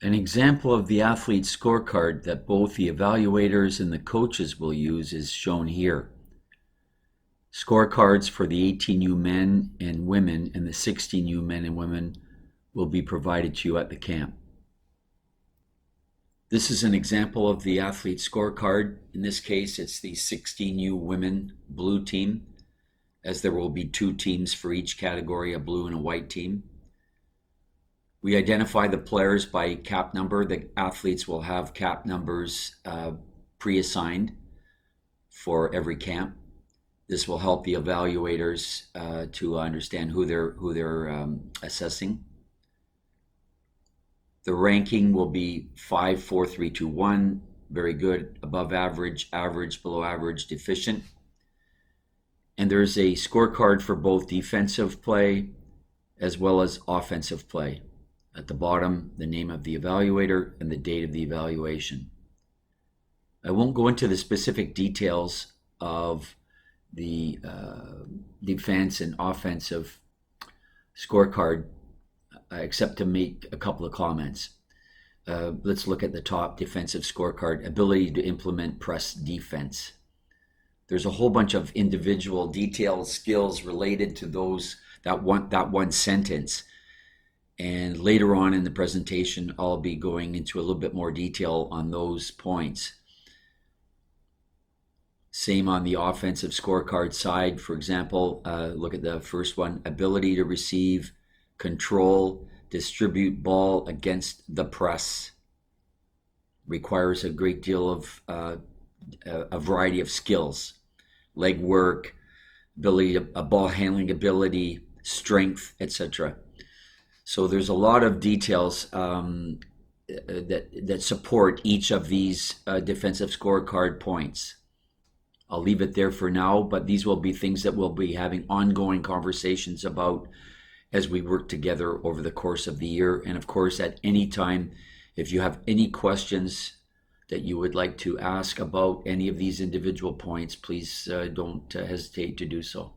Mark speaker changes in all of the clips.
Speaker 1: An example of the athlete scorecard that both the evaluators and the coaches will use is shown here. Scorecards for the 18U men and women and the 16U men and women will be provided to you at the camp. This is an example of the athlete scorecard. In this case, it's the 16U women blue team, as there will be 2 teams for each category, a blue and a white team. We identify the players by cap number. The athletes will have cap numbers pre-assigned for every camp. This will help the evaluators to understand who they're assessing. The ranking will be 5, 4, 3, 2, 1. Very good, above average, average, below average, deficient. And there's a scorecard for both defensive play as well as offensive play. At the bottom, the name of the evaluator and the date of the evaluation. I won't go into the specific details of the defense and offensive scorecard, except to make a couple of comments. Let's look at the top defensive scorecard, ability to implement press defense. There's a whole bunch of individual detailed skills related to that one sentence. And later on in the presentation, I'll be going into a little bit more detail on those points. Same on the offensive scorecard side. For example, look at the first one, ability to receive, control, distribute ball against the press. Requires a great deal of a variety of skills. Leg work, ability, a ball handling ability, strength, etc. So there's a lot of details that support each of these defensive scorecard points. I'll leave it there for now, but these will be things that we'll be having ongoing conversations about as we work together over the course of the year. And of course, at any time, if you have any questions that you would like to ask about any of these individual points, please don't hesitate to do so.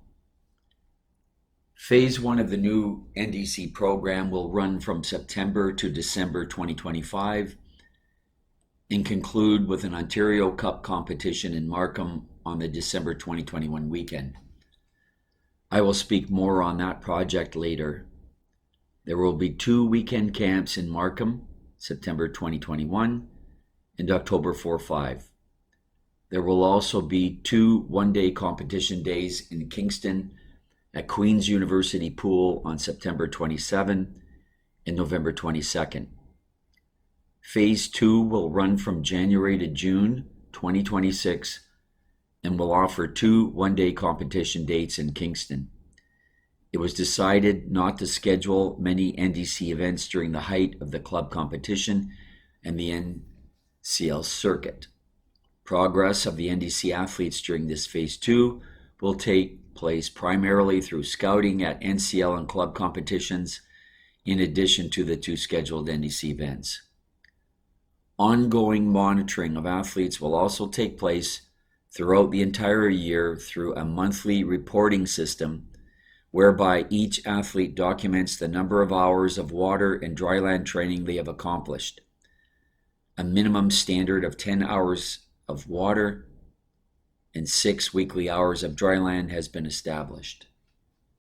Speaker 1: Phase 1 of the new NDC program will run from September to December 2025 and conclude with an Ontario Cup competition in Markham on the December 2021 weekend. I will speak more on that project later. There will be 2 weekend camps in Markham, September 2021 and October 4-5. There will also be 2 one-day competition days in Kingston at Queen's University Pool on September 27 and November 22nd. Phase 2 will run from January to June 2026 and will offer 2 one-day competition dates in Kingston. It was decided not to schedule many NDC events during the height of the club competition and the NCL circuit. Progress of the NDC athletes during this Phase 2 will take place primarily through scouting at NCL and club competitions, in addition to the 2 scheduled NDC events. Ongoing monitoring of athletes will also take place throughout the entire year through a monthly reporting system whereby each athlete documents the number of hours of water and dryland training they have accomplished. A minimum standard of 10 hours of water and 6 weekly hours of dryland has been established.